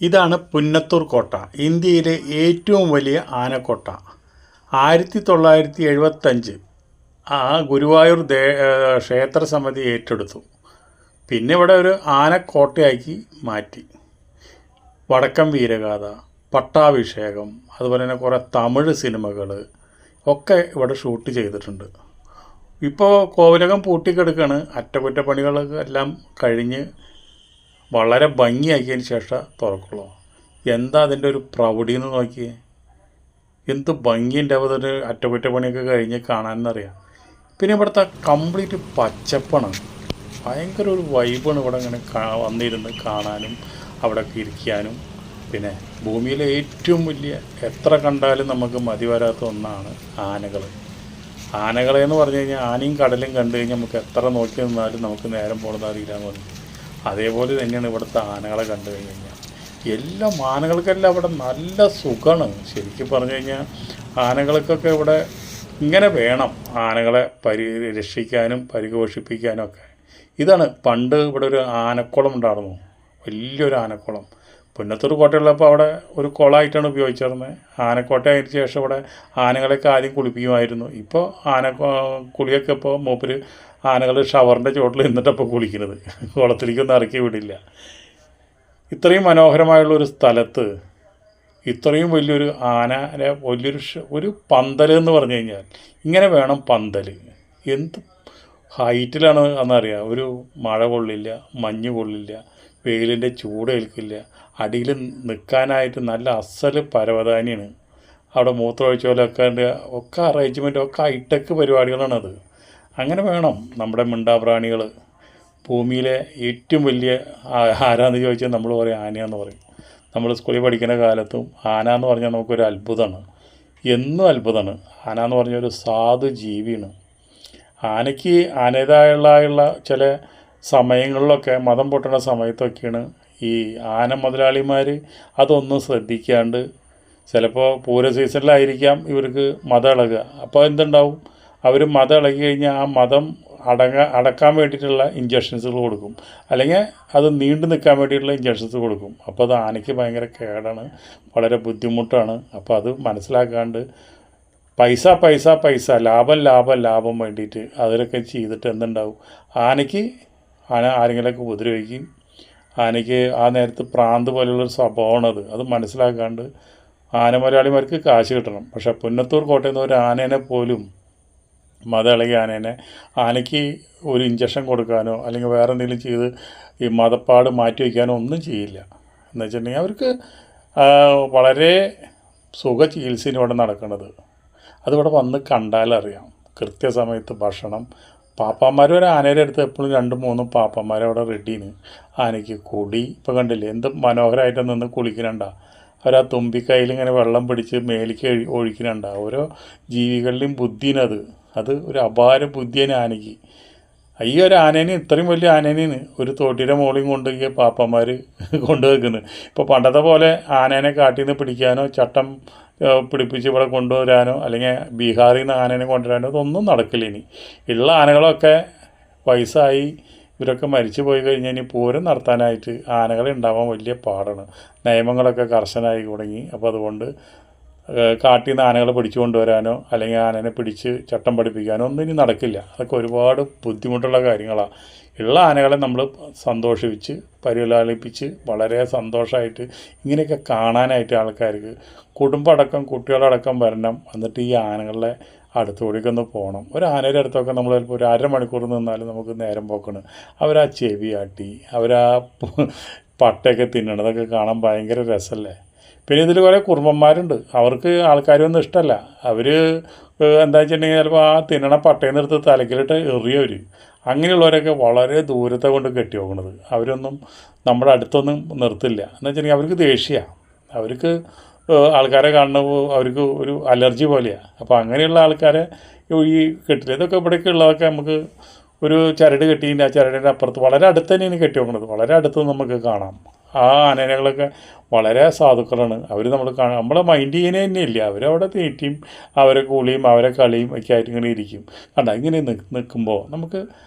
ഇതാണ് പുന്നത്തൂർ കോട്ട, ഇന്ത്യയിലെ ഏറ്റവും വലിയ ആനക്കോട്ട. 1975 ഗുരുവായൂർ ക്ഷേത്ര സമിതി ഏറ്റെടുത്തു. പിന്നെ ഇവിടെ ഒരു ആനക്കോട്ടയാക്കി മാറ്റി. വടക്കം വീരഗാഥ, പട്ടാഭിഷേകം, അതുപോലെ തന്നെ കുറേ തമിഴ് സിനിമകൾ ഒക്കെ ഇവിടെ ഷൂട്ട് ചെയ്തിട്ടുണ്ട്. ഇപ്പോൾ കോവിലകം പൂട്ടിക്കിടക്കുകയാണ്. അറ്റകുറ്റപ്പണികളൊക്കെ എല്ലാം കഴിഞ്ഞ് വളരെ ഭംഗിയാക്കിയതിന് ശേഷം തുറക്കുള്ളൂ. എന്താ അതിൻ്റെ ഒരു പ്രൗഢി എന്ന് നോക്കിയേ, എന്ത് ഭംഗിൻ്റെ അതൊരു അറ്റകുറ്റപ്പണിയൊക്കെ കഴിഞ്ഞ് കാണാനെന്നറിയാം. പിന്നെ ഇവിടുത്തെ കംപ്ലീറ്റ് പച്ചപ്പാണ്, ഭയങ്കര ഒരു വൈബാണ് ഇവിടെ ഇങ്ങനെ വന്നിരുന്ന് കാണാനും അവിടെ ഇരിക്കാനും. പിന്നെ ഭൂമിയിലെ ഏറ്റവും വലിയ, എത്ര കണ്ടാലും നമുക്ക് മതി വരാത്ത ഒന്നാണ് ആനകൾ. ആനകളെന്ന് പറഞ്ഞു കഴിഞ്ഞാൽ ആനയും കടലും കണ്ടു കഴിഞ്ഞാൽ നമുക്ക് എത്ര നോക്കി നിന്നാലും നമുക്ക് നേരം പോകുന്നത് അറിയില്ലാന്ന് പറഞ്ഞു. അതേപോലെ തന്നെയാണ് ഇവിടുത്തെ ആനകളെ കണ്ടു കഴിഞ്ഞാൽ. എല്ലാം ആനകൾക്കെല്ലാം ഇവിടെ നല്ല സുഖമാണ്. ശരിക്കും പറഞ്ഞു കഴിഞ്ഞാൽ ആനകൾക്കൊക്കെ ഇവിടെ ഇങ്ങനെ വേണം, ആനകളെ രക്ഷിക്കാനും പരിപോഷിപ്പിക്കാനും ഒക്കെ. ഇതാണ് പണ്ട് ഇവിടെ ഒരു ആനക്കുളം ഉണ്ടായിരുന്നു, വലിയൊരു ആനക്കുളം. പുന്നത്തൂർ കോട്ടയുള്ളപ്പോൾ അവിടെ ഒരു കുളമായിട്ടാണ് ഉപയോഗിച്ചിരുന്നത്. ആനക്കോട്ട അതിന് ശേഷം ഇവിടെ ആനകളെയൊക്കെ ആദ്യം കുളിപ്പിക്കുമായിരുന്നു. ഇപ്പോൾ കുളിയൊക്കെ ഇപ്പോൾ മൂപ്പര് ആനകൾ ഷവറിൻ്റെ ചുവട്ടിൽ നിന്നിട്ടപ്പോൾ കുളിക്കുന്നത്, കുളത്തിലേക്കൊന്നും ഇറക്കി വിടില്ല. ഇത്രയും മനോഹരമായുള്ളൊരു സ്ഥലത്ത് ഇത്രയും വലിയൊരു ആനനെ ഒരു പന്തൽ എന്ന് പറഞ്ഞു കഴിഞ്ഞാൽ ഇങ്ങനെ വേണം പന്തൽ. എന്ത് ഹൈറ്റിലാണ് എന്നറിയാം. ഒരു മഴ കൊള്ളില്ല, മഞ്ഞ് കൊള്ളില്ല, വെയിലിൻ്റെ ചൂട് ഏൽക്കില്ല. അടിയിൽ നിൽക്കാനായിട്ട് നല്ല അസൽ പരവതാനിയാണ്. അവിടെ മൂത്രമൊഴിച്ചോലൊക്കെ ഉണ്ട്, ഒക്കെ അറേഞ്ച്മെൻറ്റ്, ഒക്കെ ഹൈടെക് പരിപാടികളാണത്. അങ്ങനെ വേണം നമ്മുടെ മിണ്ടാപ്രാണികൾ. ഭൂമിയിലെ ഏറ്റവും വലിയ ആരാന്ന് ചോദിച്ചാൽ നമ്മൾ പറയും ആനയാന്ന് പറയും. നമ്മൾ സ്കൂളിൽ പഠിക്കുന്ന കാലത്തും ആന എന്ന് പറഞ്ഞാൽ നമുക്കൊരു അത്ഭുതമാണ്, എന്നും അത്ഭുതമാണ്. ആന എന്ന് പറഞ്ഞൊരു സാധു ജീവിയാണ്. ആനയ്ക്ക് ആനേതായുള്ള ചില സമയങ്ങളിലൊക്കെ, മതം പൊട്ടുന്ന സമയത്തൊക്കെയാണ് ഈ ആന മുതലാളിമാർ അതൊന്നും ശ്രദ്ധിക്കാണ്ട്, ചിലപ്പോൾ പൂര സീസണിലായിരിക്കാം ഇവർക്ക് മതം ഇളകുക. അപ്പോൾ എന്തുണ്ടാവും, അവർ മതം ഇളകി കഴിഞ്ഞാൽ ആ മതം അടക്കാൻ വേണ്ടിയിട്ടുള്ള ഇഞ്ചക്ഷൻസുകൾ കൊടുക്കും, അല്ലെങ്കിൽ അത് നീണ്ടു നിൽക്കാൻ വേണ്ടിയിട്ടുള്ള ഇഞ്ചക്ഷൻസ് കൊടുക്കും. അപ്പോൾ അത് ആനയ്ക്ക് ഭയങ്കര കേടാണ്, വളരെ ബുദ്ധിമുട്ടാണ്. അപ്പോൾ അത് മനസ്സിലാക്കാണ്ട് പൈസ പൈസ പൈസ, ലാഭം ലാഭം ലാഭം വേണ്ടിയിട്ട് അതിലൊക്കെ ചെയ്തിട്ട് എന്തുണ്ടാവും, ആന ആരെങ്കിലുമൊക്കെ ഉപദ്രവിക്കും. ആനയ്ക്ക് ആ നേരത്ത് പ്രാന്ത് പോലെയുള്ളൊരു സ്വഭാവമാണത്. അത് മനസ്സിലാക്കാണ്ട് ആന മുതലാളിമാർക്ക് കാശ് കിട്ടണം. പക്ഷേ പുന്നത്തൂർ കോട്ടയിൽ നിന്ന് ഒരു ആനേനെ പോലും, മതം ഇളകിയ ആനയ്ക്ക് ഒരു ഇഞ്ചക്ഷൻ കൊടുക്കാനോ അല്ലെങ്കിൽ വേറെ എന്തെങ്കിലും ചെയ്ത് ഈ മതപ്പാട് മാറ്റി വയ്ക്കാനോ ഒന്നും ചെയ്യില്ല. എന്ന് വെച്ചിട്ടുണ്ടെങ്കിൽ അവർക്ക് വളരെ സുഖ ചികിത്സയാണ് ഇവിടെ നടക്കുന്നത്. അതിവിടെ വന്ന് കണ്ടാലറിയാം. കൃത്യസമയത്ത് ഭക്ഷണം, പാപ്പാന്മാർ ഒരു ആനയുടെ അടുത്ത് എപ്പോഴും 2-3 പാപ്പാന്മാർ അവിടെ റെഡിന്. ആനയ്ക്ക് കൊടി ഇപ്പോൾ കണ്ടില്ലേ, എന്ത് മനോഹരമായിട്ട് നിന്ന് കുളിക്കുന്നുണ്ട. അവരാ തുമ്പിക്കൈയിൽ ഇങ്ങനെ വെള്ളം പിടിച്ച് മേലിക്ക് ഒഴിക്കുന്നുണ്ട. ഓരോ ജീവികളുടെയും ബുദ്ധിനത്, അത് ഒരു അപാര ബുദ്ധിയാണ് ആനയ്ക്ക്. ഈ ഒരു ആനേനെ, ഇത്രയും വലിയ ആനേനെ ഒരു തോട്ടിയുടെ മുകളിൽ കൊണ്ട് ഈ പാപ്പന്മാർ കൊണ്ടുവെക്കുന്നത്. ഇപ്പോൾ പണ്ടത്തെ പോലെ ആനേനെ കാട്ടിൽ നിന്ന് പിടിക്കാനോ ചട്ടം പിടിപ്പിച്ച് ഇവിടെ കൊണ്ടുവരാനോ അല്ലെങ്കിൽ ബീഹാറിൽ നിന്ന് ആനേനെ കൊണ്ടുവരാനോ അതൊന്നും നടക്കില്ല. ഇനി ഉള്ള ആനകളൊക്കെ വയസ്സായി, ഇവരൊക്കെ മരിച്ചു പോയി കഴിഞ്ഞാൽ ഇനി പൂരം നടത്താനായിട്ട് ആനകളെ ഉണ്ടാവാൻ വലിയ പാടാണ്. നിയമങ്ങളൊക്കെ കർശനമായി തുടങ്ങി. അപ്പോൾ അതുകൊണ്ട് കാട്ടിൽ നിന്ന് ആനകളെ പിടിച്ചു കൊണ്ടുവരാനോ അല്ലെങ്കിൽ ആനനെ പിടിച്ച് ചട്ടം പഠിപ്പിക്കാനോ ഒന്നും ഇനി നടക്കില്ല. അതൊക്കെ ഒരുപാട് ബുദ്ധിമുട്ടുള്ള കാര്യങ്ങളാണ്. ഉള്ള ആനകളെ നമ്മൾ സന്തോഷിപ്പിച്ച് പരിലാളിപ്പിച്ച് വളരെ സന്തോഷമായിട്ട് ഇങ്ങനെയൊക്കെ കാണാനായിട്ട് ആൾക്കാർക്ക് കുടുംബമടക്കം കുട്ടികളടക്കം വരണം. എന്നിട്ട് ഈ ആനകളുടെ അടുത്തുകൂടിയൊക്കെ ഒന്ന് പോകണം. ഒരു ആനയുടെ അടുത്തൊക്കെ നമ്മൾ ചിലപ്പോൾ ഒരു 1/2 മണിക്കൂർ നിന്നാലും നമുക്ക് നേരം പോക്കണം. അവരാ ചെവിയാട്ടി, അവരാ പട്ടയൊക്കെ തിന്നണതൊക്കെ കാണാൻ ഭയങ്കര രസമല്ലേ. പിന്നെ ഇതിൽ കുറേ കുറുമ്പന്മാരുണ്ട്, അവർക്ക് ആൾക്കാരൊന്നും ഇഷ്ടമല്ല. അവർ എന്താ വെച്ചിട്ടുണ്ടെങ്കിൽ ചിലപ്പോൾ ആ തിന്നണ പട്ടയിൽ നിന്നെടുത്ത് തലക്കിലിട്ട് എറിയവർ. അങ്ങനെയുള്ളവരൊക്കെ വളരെ ദൂരത്തെ കൊണ്ട് കെട്ടി വെക്കണത്. അവരൊന്നും നമ്മുടെ അടുത്തൊന്നും നിർത്തില്ല. എന്ന് വെച്ചിട്ടുണ്ടെങ്കിൽ അവർക്ക് ദേഷ്യമാണ്. അവർക്ക് ആൾക്കാരെ കാണുമ്പോൾ അവർക്ക് ഒരു അലർജി പോലെയാണ്. അപ്പോൾ അങ്ങനെയുള്ള ആൾക്കാരെ ഈ കെട്ടില്ല. ഇതൊക്കെ ഇവിടേക്ക് ഉള്ളതൊക്കെ നമുക്ക് ഒരു ചരട് കെട്ടിയിട്ട് ആ ചരടിൻ്റെ അപ്പുറത്ത് വളരെ അടുത്ത് തന്നെയാണ് കെട്ടി വെക്കണത്. വളരെ അടുത്ത് നമുക്ക് കാണാം. ആ ആനകളൊക്കെ വളരെ സാധുക്കളാണ്. അവർ നമ്മളെ മൈൻഡ് ചെയ്യുന്നേ തന്നെയില്ല. അവരവിടെ തീറ്റിയും അവരെ കൂളിയും അവരെ കളിയും ഒക്കെ ആയിട്ട് ഇങ്ങനെ ഇരിക്കും. കണ്ട ഇങ്ങനെ നിൽക്കുമ്പോൾ നമുക്ക്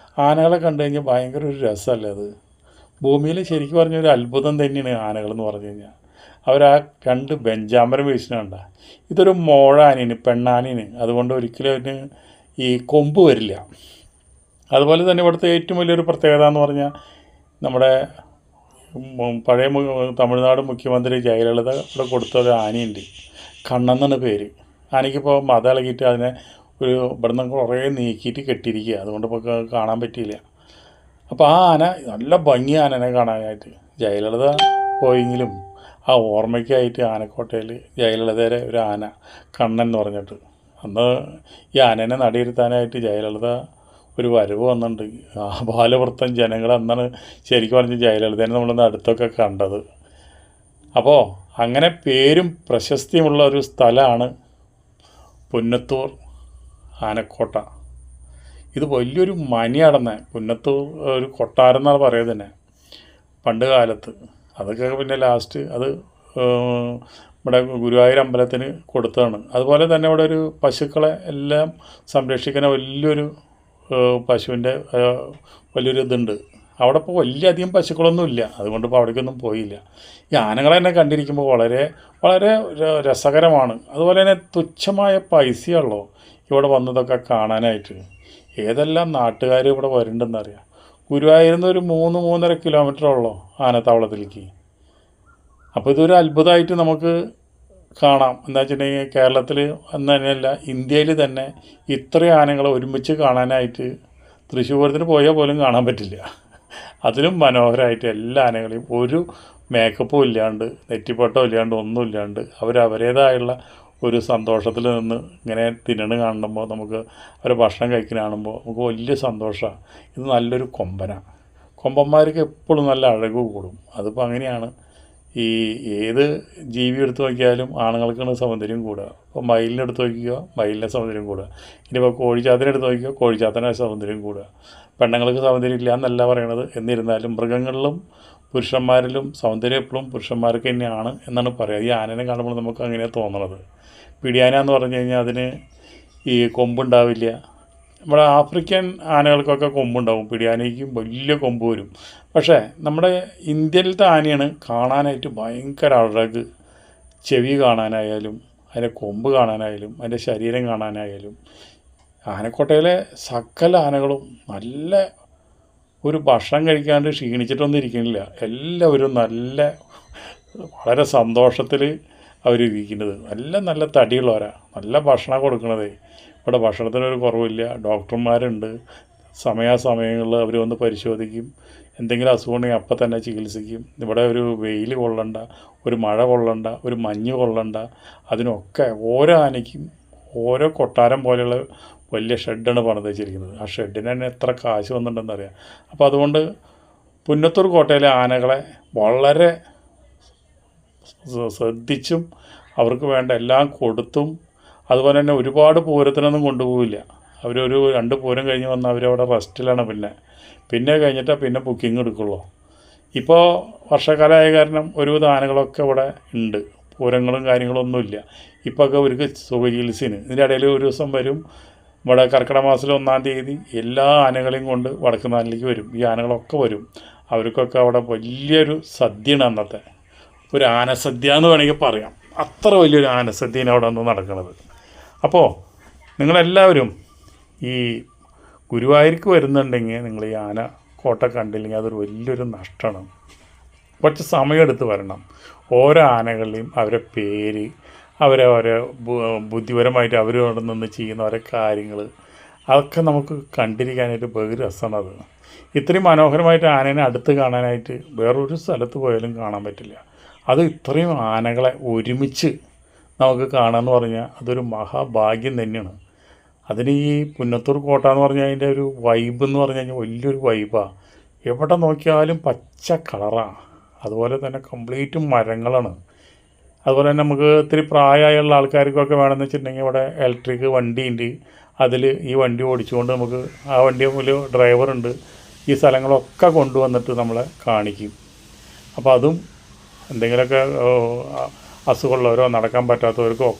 ആനകളെ കണ്ടു കഴിഞ്ഞാൽ ഭയങ്കര ഒരു രസമല്ലേ അത്. ഭൂമിയിൽ ശരിക്കും പറഞ്ഞൊരു അത്ഭുതം തന്നെയാണ് ആനകളെന്ന് പറഞ്ഞു കഴിഞ്ഞാൽ. അവരാ 2 ബെഞ്ചാമരം വീശുന്നുണ്ട. ഇതൊരു മോഴാനിന്, പെണ്ണാനിന്, അതുകൊണ്ട് ഒരിക്കലും അതിന് ഈ കൊമ്പ് വരില്ല. അതുപോലെ തന്നെ ഇവിടുത്തെ ഏറ്റവും വലിയൊരു പ്രത്യേകത എന്ന് പറഞ്ഞാൽ നമ്മുടെ പഴയ തമിഴ്നാട് മുഖ്യമന്ത്രി ജയലളിത ഇവിടെ കൊടുത്തൊരു ആനയുണ്ട്, കണ്ണെന്നാണ് പേര്. ആനയ്ക്കിപ്പോൾ മതം ഇളകിയിട്ട് അതിനെ ഇവിടുന്ന് കുറേ നീക്കിയിട്ട് കെട്ടിയിരിക്കുക, അതുകൊണ്ട് ഇപ്പോൾ കാണാൻ പറ്റിയില്ല. അപ്പോൾ ആ ആന നല്ല ഭംഗി, ആനനെ കാണാനായിട്ട്. ജയലളിത പോയെങ്കിലും ആ ഓർമ്മയ്ക്കായിട്ട് ആനക്കോട്ടയിൽ ജയലളിതയുടെ ഒരു ആന കണ്ണൻ എന്ന് പറഞ്ഞിട്ട്, അന്ന് ഈ ആനേനെ നടിയിരുത്താനായിട്ട് ജയലളിത ഒരു വരവ് വന്നിട്ടുണ്ട്. ആ ബാലവൃത്തം ജനങ്ങൾ അന്നാണ് ശരിക്കും പറഞ്ഞ് ജയലളിതേനെ നമ്മളൊന്ന് അടുത്തൊക്കെ കണ്ടത്. അപ്പോൾ അങ്ങനെ പേരും പ്രശസ്തിയുമുള്ള ഒരു സ്ഥലമാണ് പുന്നത്തൂർ ആനക്കോട്ട. ഇത് വലിയൊരു മണിയടന്ന പുന്നത്തൂർ ഒരു കൊട്ടാരം എന്നാണ് പറയുന്നത് തന്നെ പണ്ട് കാലത്ത്. അതൊക്കെ പിന്നെ ലാസ്റ്റ് അത് ഇവിടെ ഗുരുവായൂർ അമ്പലത്തിന് കൊടുത്തതാണ്. അതുപോലെ തന്നെ ഇവിടെ ഒരു പശുക്കളെ എല്ലാം സംരക്ഷിക്കുന്ന വലിയൊരു പശുവിൻ്റെ വലിയൊരു ഇതുണ്ട്. അവിടെ ഇപ്പോൾ വലിയധികം പശുക്കളൊന്നും ഇല്ല, അതുകൊണ്ട് ഇപ്പോൾ അവിടേക്കൊന്നും പോയില്ല. ഈ ആനകളെ തന്നെ കണ്ടിരിക്കുമ്പോൾ വളരെ വളരെ രസകരമാണ്. അതുപോലെ തന്നെ തുച്ഛമായ പൈസയുള്ളൂ ഇവിടെ വന്നതൊക്കെ കാണാനായിട്ട്. ഏതെല്ലാം നാട്ടുകാർ ഇവിടെ വരുന്നുണ്ടെന്നറിയാം. ഗുരുവായൂരിൽ നിന്ന് ഒരു 3-3.5 കിലോമീറ്ററുള്ളൂ ആനത്താവളത്തിലേക്ക്. അപ്പോൾ ഇതൊരു അത്ഭുതമായിട്ട് നമുക്ക് കാണാം. എന്താ വെച്ചിട്ടുണ്ടെങ്കിൽ കേരളത്തിൽ എന്ന് തന്നെയല്ല, ഇന്ത്യയിൽ തന്നെ ഇത്രയും ആനകളെ ഒരുമിച്ച് കാണാനായിട്ട് തൃശ്ശൂർ പൂരത്തിന് പോയാൽ പോലും കാണാൻ പറ്റില്ല. അതിലും മനോഹരമായിട്ട് എല്ലാ ആനകളെയും ഒരു മേക്കപ്പും ഇല്ലാണ്ട്, നെറ്റിപ്പട്ടം ഇല്ലാണ്ട്, ഒന്നും ഇല്ലാണ്ട് അവരവരേതായുള്ള ഒരു സന്തോഷത്തിൽ നിന്ന് ഇങ്ങനെ തിന്നണ് കാണുമ്പോൾ, നമുക്ക് അവർ ഭക്ഷണം കഴിക്കുന്ന കാണുമ്പോൾ നമുക്ക് വലിയ സന്തോഷമാണ്. ഇത് നല്ലൊരു കൊമ്പനാണ്. കൊമ്പന്മാർക്ക് എപ്പോഴും നല്ല അഴക് കൂടും. അതിപ്പോൾ അങ്ങനെയാണ്. ഈ ഏത് ജീവി എടുത്ത് നോക്കിയാലും ആണുങ്ങൾക്കാണ് സൗന്ദര്യം കൂടുക. ഇപ്പോൾ മയിലിനെ എടുത്ത് നോക്കിയോ, മയിലിനെ സൗന്ദര്യം കൂടുക. ഇനിയിപ്പോൾ കോഴിച്ചാത്തനെ എടുത്ത് നോക്കിയോ, കോഴിച്ചാത്തനെ സൗന്ദര്യം കൂടുക. പെണ്ണുങ്ങൾക്ക് സൗന്ദര്യം ഇല്ല എന്നല്ല പറയണത്. എന്നിരുന്നാലും മൃഗങ്ങളിലും പുരുഷന്മാരിലും സൗന്ദര്യം എപ്പോഴും പുരുഷന്മാർക്ക് തന്നെയാണ് എന്നാണ് പറയുക. ഈ ആനനെ കാണുമ്പോൾ നമുക്ക് അങ്ങനെയാണ് തോന്നണത്. പിടിയാന എന്ന് പറഞ്ഞു കഴിഞ്ഞാൽ അതിന് ഈ കൊമ്പുണ്ടാവില്ല. നമ്മുടെ ആഫ്രിക്കൻ ആനകൾക്കൊക്കെ കൊമ്പുണ്ടാവും, പിടിയാനയ്ക്കും വലിയ കൊമ്പ് വരും. പക്ഷേ നമ്മുടെ ഇന്ത്യയിലത്തെ ആനയാണ് കാണാനായിട്ട് ഭയങ്കര അഴക്. ചെവി കാണാനായാലും അതിൻ്റെ കൊമ്പ് കാണാനായാലും അതിൻ്റെ ശരീരം കാണാനായാലും. ആനക്കോട്ടയിലെ സകല ആനകളും നല്ല ഒരു ഭക്ഷണം കഴിക്കാണ്ട് ക്ഷീണിച്ചിട്ടൊന്നും ഇരിക്കുന്നില്ല. എല്ലാവരും വളരെ സന്തോഷത്തിൽ അവരിരിക്കുന്നത്. നല്ല തടിയുള്ളവരാണ്, നല്ല ഭക്ഷണം കൊടുക്കണത്. ഇവിടെ ഭക്ഷണത്തിനൊരു കുറവില്ല. ഡോക്ടർമാരുണ്ട്, സമയാസമയങ്ങളിൽ അവർ വന്ന് പരിശോധിക്കും. എന്തെങ്കിലും അസുഖം ഉണ്ടെങ്കിൽ അപ്പം തന്നെ ചികിത്സിക്കും. ഇവിടെ ഒരു വെയിൽ കൊള്ളണ്ട, ഒരു മഴ കൊള്ളണ്ട, ഒരു മഞ്ഞ് കൊള്ളണ്ട. അതിനൊക്കെ ഓരോ ആനയ്ക്കും ഓരോ കൊട്ടാരം പോലെയുള്ള വലിയ ഷെഡാണ് പണിത് വെച്ചിരിക്കുന്നത്. ആ ഷെഡിന് തന്നെ എത്ര കാശ് വന്നിട്ടുണ്ടെന്നറിയാം. അപ്പോൾ അതുകൊണ്ട് പുന്നത്തൂർ കോട്ടയിലെ ആനകളെ വളരെ ശ്രദ്ധിച്ചും അവർക്ക് വേണ്ട എല്ലാം കൊടുത്തും, അതുപോലെ തന്നെ ഒരുപാട് പൂരത്തിനൊന്നും കൊണ്ടുപോവില്ല. അവരൊരു 2 പൂരം കഴിഞ്ഞ് വന്നാൽ അവരവിടെ റെസ്റ്റിലാണ്. പിന്നെ കഴിഞ്ഞിട്ടാണ് പിന്നെ ബുക്കിംഗ് എടുക്കുള്ളൂ. ഇപ്പോൾ വർഷക്കാലമായ കാരണം ഒരുവിധ ആനകളൊക്കെ ഇവിടെ ഉണ്ട്. പൂരങ്ങളും കാര്യങ്ങളൊന്നുമില്ല. ഇപ്പോൾ ഒക്കെ അവർക്ക് സുഖചികിത്സന്. ഇതിൻ്റെ ഇടയിൽ ഒരു ദിവസം വരും, ഇവിടെ കർക്കിടക മാസത്തിൽ 1-ാം തീയതി എല്ലാ ആനകളെയും കൊണ്ട് വടക്കുന്നാലിലേക്ക് വരും. ഈ ആനകളൊക്കെ വരും. അവർക്കൊക്കെ അവിടെ വലിയൊരു സദ്യയാണ് അന്നത്തെ. ഒരു ആനസദ്യ എന്ന് വേണമെങ്കിൽ പറയാം. അത്ര വലിയൊരു ആനസദ്യയാണ് അവിടെ നിന്ന് നടക്കുന്നത്. അപ്പോൾ നിങ്ങളെല്ലാവരും ഈ ഗുരുവായൂർക്ക് വരുന്നുണ്ടെങ്കിൽ നിങ്ങൾ ഈ ആനക്കോട്ട കണ്ടില്ലെങ്കിൽ അതൊരു വലിയൊരു നഷ്ടമാണ്. കുറച്ച് സമയമെടുത്ത് വരണം. ഓരോ ആനകളുടെയും അവരെ പേര്, അവരെ ബുദ്ധിപരമായിട്ട് അവരവിടെ നിന്ന് ചെയ്യുന്ന ഓരോ കാര്യങ്ങൾ, അതൊക്കെ നമുക്ക് കണ്ടിരിക്കാനായിട്ട് ബഹു രസമാണത്. ഇത്രയും മനോഹരമായിട്ട് ആനേനെ അടുത്ത് കാണാനായിട്ട് വേറൊരു സ്ഥലത്ത് പോയാലും കാണാൻ പറ്റില്ല. അത് ഇത്രയും ആനകളെ ഒരുമിച്ച് നമുക്ക് കാണാമെന്ന് പറഞ്ഞാൽ അതൊരു മഹാഭാഗ്യം തന്നെയാണ്. അതിന് ഈ പുന്നത്തൂർ കോട്ട എന്ന് പറഞ്ഞാൽ അതിൻ്റെ ഒരു വൈബ് എന്ന് പറഞ്ഞു കഴിഞ്ഞാൽ വലിയൊരു വൈബാണ്. എവിടെ നോക്കിയാലും പച്ച കളറാണ്. അതുപോലെ തന്നെ കംപ്ലീറ്റ് മരങ്ങളാണ്. അതുപോലെ തന്നെ നമുക്ക് ഇത്തിരി പ്രായമായുള്ള ആൾക്കാർക്കൊക്കെ വേണമെന്ന് വെച്ചിട്ടുണ്ടെങ്കിൽ ഇവിടെ ഇലക്ട്രിക് വണ്ടിയുണ്ട്. അതിൽ ഈ വണ്ടി ഓടിച്ചുകൊണ്ട് നമുക്ക് ആ വണ്ടിയിൽ ഡ്രൈവറുണ്ട്. ഈ സ്ഥലങ്ങളൊക്കെ കൊണ്ടുവന്നിട്ട് നമ്മളെ കാണിക്കും. അപ്പോൾ അതും എന്തെങ്കിലുമൊക്കെ അസുഖമുള്ളവരോ നടക്കാൻ പറ്റാത്തവർക്കോ